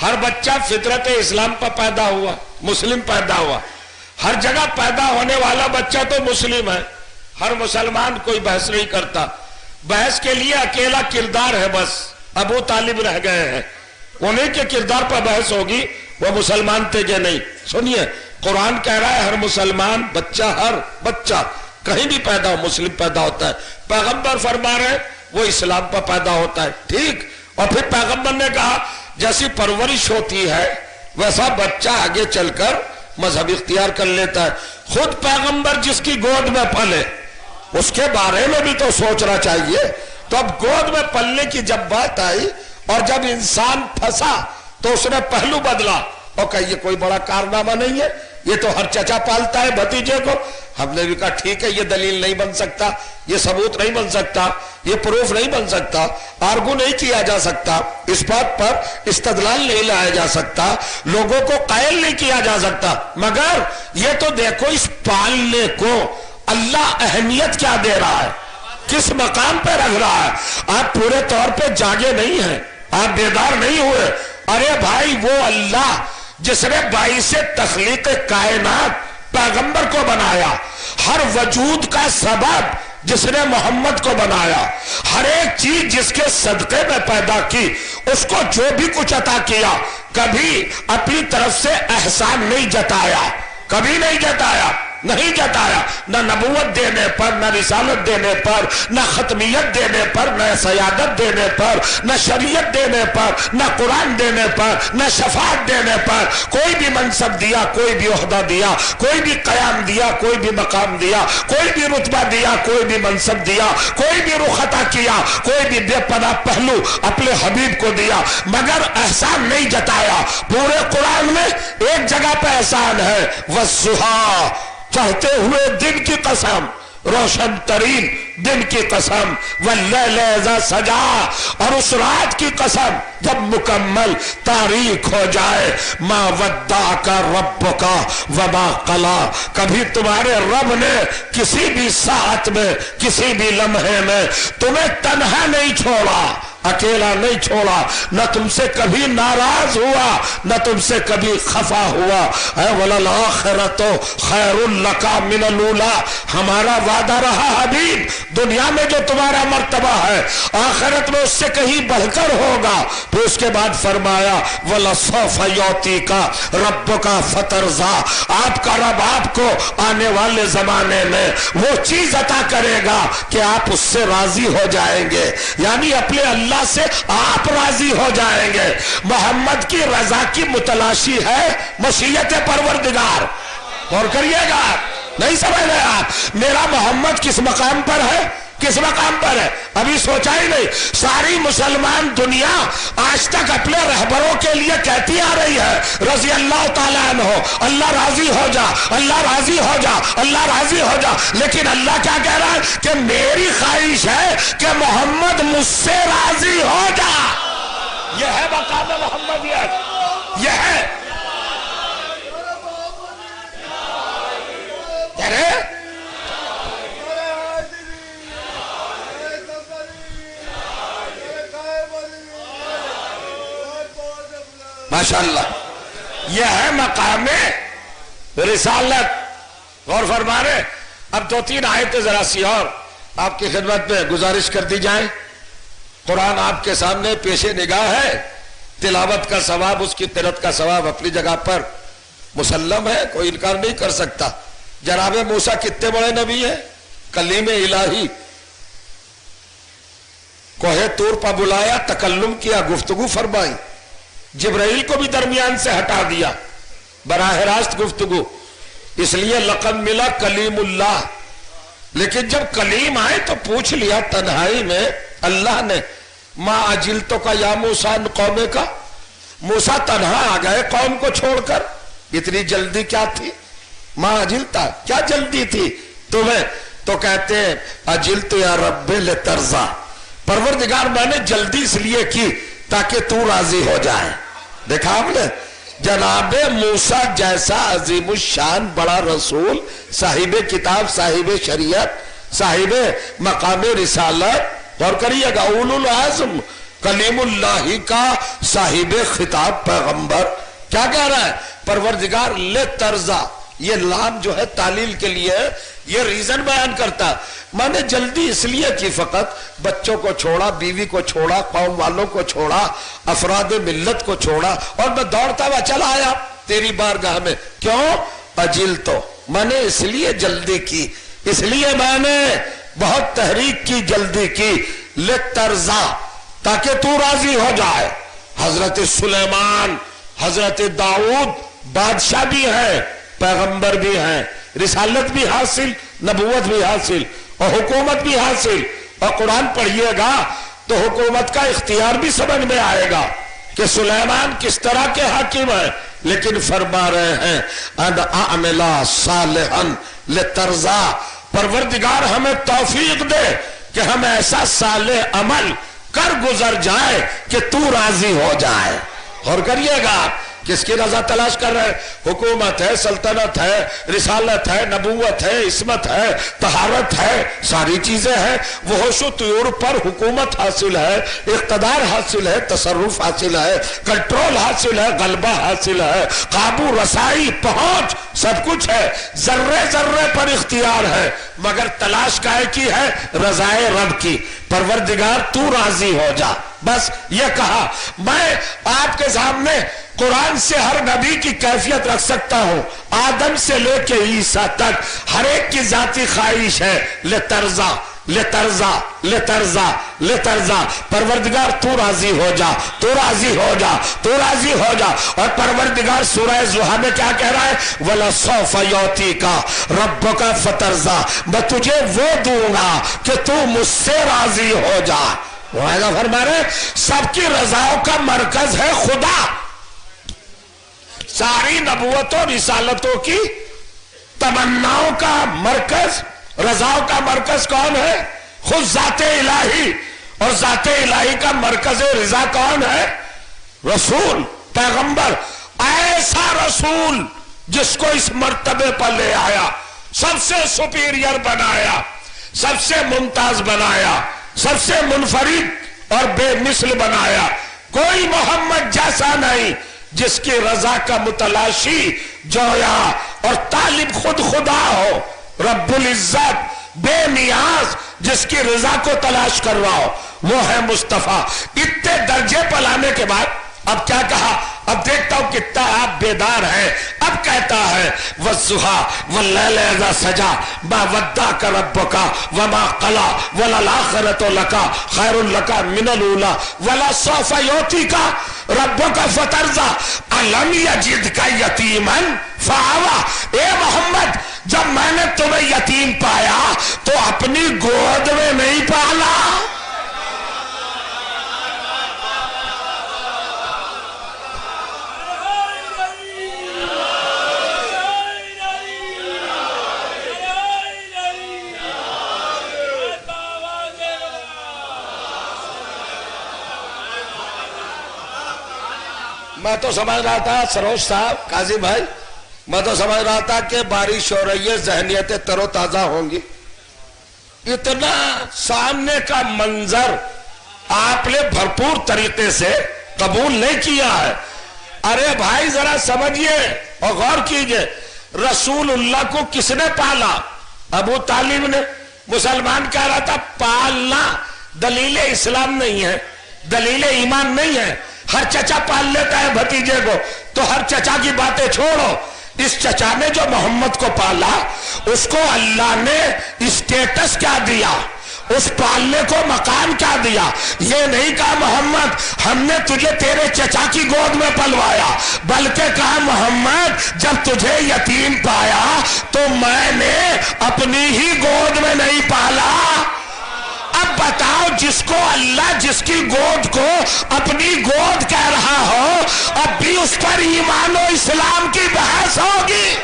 ہر بچہ فطرت اسلام پر پیدا ہوا، مسلم پیدا ہوا، ہر جگہ پیدا ہونے والا بچہ تو مسلم ہے، ہر مسلمان کوئی بحث نہیں کرتا، بحث کے لیے اکیلا کردار ہے، بس ابو طالب رہ گئے ہیں، انہیں کے کردار پر بحث ہوگی، وہ مسلمان تھے کہ نہیں۔ سنیے قرآن کہہ رہا ہے ہر مسلمان بچہ، ہر بچہ کہیں بھی پیدا ہو مسلم پیدا ہوتا ہے، پیغمبر فرما رہے وہ اسلام پر پیدا ہوتا ہے، ٹھیک۔ اور پھر پیغمبر نے کہا جیسی پرورش ہوتی ہے ویسا بچہ آگے چل کر مذہب اختیار کر لیتا ہے۔ خود پیغمبر جس کی گود میں پلے اس کے بارے میں بھی تو سوچنا چاہیے۔ تو اب گود میں پلنے کی جب بات آئی اور جب انسان پھنسا تو اس نے پہلو بدلا اور کہا یہ کوئی بڑا کارنامہ نہیں ہے، یہ تو ہر چچا پالتا ہے بھتیجے کو۔ ہم نے بھی کہا ٹھیک ہے، یہ دلیل نہیں بن سکتا، یہ ثبوت نہیں بن سکتا، یہ پروف نہیں بن سکتا، آرگو نہیں کیا جا سکتا، اس بات پر استدلال نہیں لایا جا سکتا، لوگوں کو قائل نہیں کیا جا سکتا، مگر یہ تو دیکھو اس پالنے کو اللہ اہمیت کیا دے رہا ہے، کس مقام پہ رکھ رہا ہے۔ آپ پورے طور پہ جاگے نہیں ہیں، آپ بیدار نہیں ہوئے۔ ارے بھائی وہ اللہ جس نے باعث تخلیق کائنات پیغمبر کو بنایا، ہر وجود کا سبب جس نے محمد کو بنایا، ہر ایک چیز جس کے صدقے میں پیدا کی، اس کو جو بھی کچھ عطا کیا کبھی اپنی طرف سے احسان نہیں جتایا، کبھی نہیں جتایا، نہیں جتایا، نہ نبوت دینے پر، نہ رسالت دینے پر، نہ ختمیت دینے پر، نہ سیادت دینے پر، نہ شریعت دینے پر، نہ قرآن دینے پر، نہ شفاعت دینے پر، کوئی بھی منصب دیا، کوئی بھی عہدہ دیا، کوئی بھی قیام دیا، کوئی بھی مقام دیا، کوئی بھی رتبہ دیا، کوئی بھی منصب دیا، کوئی بھی رخ عطا کیا، کوئی بھی بے پناہ پہلو اپنے حبیب کو دیا، مگر احسان نہیں جتایا۔ پورے قرآن میں ایک جگہ پہ احسان ہے، وَالضُّحَىٰ، چڑھتے ہوئے دن کی قسم، روشن ترین دن کی قسم، واللیل اذا سجا، اور اس رات کی قسم جب مکمل تاریک ہو جائے، ما ودعک ربک وما قلا، کبھی تمہارے رب نے کسی بھی ساعت میں، کسی بھی لمحے میں تمہیں تنہا نہیں چھوڑا، اکیلا نہیں چھوڑا، نہ تم سے کبھی ناراض ہوا، نہ تم سے کبھی خفا ہوا۔ اے وَلَلْآخِرَةُ خَيْرٌ لَكَ مِنَ الْأُولَىٰ، ہمارا وعدہ رہا حبیب، دنیا میں جو تمہارا مرتبہ ہے آخرت میں اس سے کہیں بڑھ کر ہوگا۔ پھر اس کے بعد فرمایا وَلَسَوْفَ يُعْطِيكَ رَبُّكَ فَتَرْضَىٰ، آپ کا رب آپ کو آنے والے زمانے میں وہ چیز عطا کرے گا کہ آپ اس سے راضی ہو جائیں گے، یعنی اپنے اللہ سے آپ راضی ہو جائیں گے۔ محمد کی رضا کی متلاشی ہے مشیت پروردگار، غور کریے گا، نہیں سمجھ رہے آپ میرا محمد کس مقام پر ہے، کس مقام پر ہے، ابھی سوچا ہی نہیں۔ ساری مسلمان دنیا آج تک اپنے رہبروں کے لیے کہتی آ رہی ہے رضی اللہ تعالیٰ عنہ، اللہ راضی ہو جا، اللہ راضی ہو جا، اللہ راضی ہو جا، لیکن اللہ کیا کہہ رہا ہے کہ میری خواہش ہے کہ محمد مجھ سے راضی ہو جا۔ یہ ہے مقام محمدیت، یہ ہے ماشاءاللہ، یہ ہے مقام رسالت۔ غور فرما رہے، اب دو تین آیتیں ذرا سی اور آپ کی خدمت میں گزارش کر دی جائیں۔ قرآن آپ کے سامنے پیش نگاہ ہے، تلاوت کا ثواب، اس کی قرأت کا ثواب اپنی جگہ پر مسلم ہے، کوئی انکار نہیں کر سکتا۔ جناب موسیٰ کتنے بڑے نبی ہیں، کلیم الہی، کوہ طور پر بلایا، تکلم کیا، گفتگو فرمائی، جبرائیل کو بھی درمیان سے ہٹا دیا، براہ راست گفتگو، اس لیے لقب ملا کلیم اللہ۔ لیکن جب کلیم آئے تو پوچھ لیا تنہائی میں اللہ نے، ما اجلتو کا یا موسیٰ قوم کا، موسیٰ تنہا آ گئے قوم کو چھوڑ کر، اتنی جلدی کیا تھی؟ ما اجلتا، کیا جلدی تھی تمہیں؟ تو کہتے ہیں اجلت یا رب لترضا، پروردگار میں نے جلدی اس لیے کی تاکہ تو راضی ہو جائے۔ دیکھا ہم نے جناب موسیٰ جیسا عظیم الشان بڑا رسول، صاحب کتاب، صاحب شریعت، صاحب مقام رسالت، غور کریے گا، اولو العزم کلیم اللہ کا صاحب خطاب پیغمبر کیا کہہ رہا ہے؟ پروردگار لے ترزا، یہ لام جو ہے تعلیل کے لیے ہے، یہ ریزن بیان کرتا ہے، میں نے جلدی اس لیے کی، فقط بچوں کو چھوڑا، بیوی کو چھوڑا، قوم والوں کو چھوڑا، افراد ملت کو چھوڑا، اور میں دوڑتا ہوا چلا آیا تیری بارگاہ میں۔ کیوں؟ اجل تو میں نے اس لیے جلدی کی، اس لیے میں نے بہت تحریک کی، جلدی کی، لترزا، تاکہ تو راضی ہو جائے۔ حضرت سلیمان، حضرت داؤد بادشاہ بھی ہیں، پیغمبر بھی ہیں، رسالت بھی حاصل، نبوت بھی حاصل، اور حکومت بھی حاصل، اور قرآن پڑھیے گا تو حکومت کا اختیار بھی سمجھ میں آئے گا کہ سلیمان کس طرح کے حاکم ہیں، لیکن فرما رہے ہیں ان اعملا صالحا لترضا، پروردگار ہمیں توفیق دے کہ ہم ایسا صالح عمل کر گزر جائے کہ تو راضی ہو جائے۔ اور کریے گا، کس کی رضا تلاش کر رہے ہیں؟ حکومت ہے، سلطنت ہے، رسالت ہے، نبوت ہے، عصمت ہے، طہارت ہے، ساری چیزیں ہیں۔ وہ ہوش و طیور پر حکومت حاصل ہے، اقتدار حاصل ہے، تصرف حاصل ہے، کنٹرول حاصل ہے، غلبہ حاصل ہے، قابو رسائی، پہنچ، سب کچھ ہے، ذرے ذرے پر اختیار ہے، مگر تلاش کائے کی ہے؟ رضائے رب کی۔ پروردگار تو راضی ہو جا، بس یہ کہا۔ میں آپ کے سامنے قرآن سے ہر نبی کی کیفیت رکھ سکتا ہوں، آدم سے لے کے عیسیٰ تک ہر ایک کی ذاتی خواہش ہے لترضا، لترضا، لترضا، لترضا، پروردگار تو راضی ہو جا، تو راضی ہو جا، تو راضی ہو جا۔ اور پروردگار سورہ زحا میں کیا کہہ رہا ہے؟ وَلَسَوْفَ يُعْطِيكَ رَبُّكَ فَتَرْضَىٰ، میں تجھے وہ دوں گا کہ تو مجھ سے راضی ہو جا۔ وہ ایسا فرما رہے سب کی رضاؤں کا مرکز ہے خدا۔ ساری نبوتوں رسالتوں کی تمناؤں کا مرکز، رضاؤں کا مرکز کون ہے؟ خود ذات الہی، اور ذات الہی کا مرکز رضا کون ہے؟ رسول، پیغمبر، ایسا رسول جس کو اس مرتبے پر لے آیا، سب سے سپیریئر بنایا، سب سے ممتاز بنایا، سب سے منفرد اور بے مثل بنایا، کوئی محمد جیسا نہیں، جس کی رضا کا متلاشی جویا اور طالب خود خدا ہو، رب العزت بے نیاز، جس کی رضا کو تلاش کر رہا ہو، وہ ہے مصطفیٰ۔ اتنے درجے پر لانے کے بعد اب کیا کہا؟ اب دیکھتا ہوں کتنا آپ بیدار ہیں۔ اب کہتا ہے وَالضُّحَىٰ وَاللَّيْلِ إِذَا سَجَىٰ مَا وَدَّعَكَ رَبُّكَ وَمَا قَلَىٰ وَلَلْآخِرَةُ لَكَ خَيْرٌ لَكَ مِنَ الْأُولَىٰ وَلَسَوْفَ يُعْطِيكَ رَبُّكَ فَتَرْضَىٰ أَلَمْ يَجِدْكَ يَتِيمًا فَآوَىٰ۔ اے محمد، جب میں نے تمہیں یتیم پایا تو اپنی گود میں نہیں پالا۔ میں تو سمجھ رہا تھا سروج صاحب، قاضی بھائی، میں تو سمجھ رہا تھا کہ بارش ہو رہی ہے، ذہنیتیں تر و تازہ ہوں گی۔ اتنا سامنے کا منظر آپ نے بھرپور طریقے سے قبول نہیں کیا ہے۔ ارے بھائی ذرا سمجھیے اور غور کیجئے، رسول اللہ کو کس نے پالا؟ ابو طالب نے۔ مسلمان کہہ رہا تھا پالنا دلیل اسلام نہیں ہے، دلیل ایمان نہیں ہے۔ ہر چچا پال لیتا ہے بھتیجے کو، تو ہر چچا کی باتیں چھوڑو۔ اس چچا نے جو محمد کو پالا، اس کو اللہ نے اسٹیٹس کیا دیا، اس پالنے کو مقام کیا دیا؟ یہ نہیں کہا محمد ہم نے تجھے تیرے چچا کی گود میں پلوایا، بلکہ کہا محمد جب تجھے یتیم پایا تو میں نے اپنی ہی گود میں نہیں پالا۔ اب بتاؤ، جس کو اللہ جس کی گود کو اپنی گود کہہ رہا ہو، اب بھی اس پر ایمان و اسلام کی بحث ہوگی؟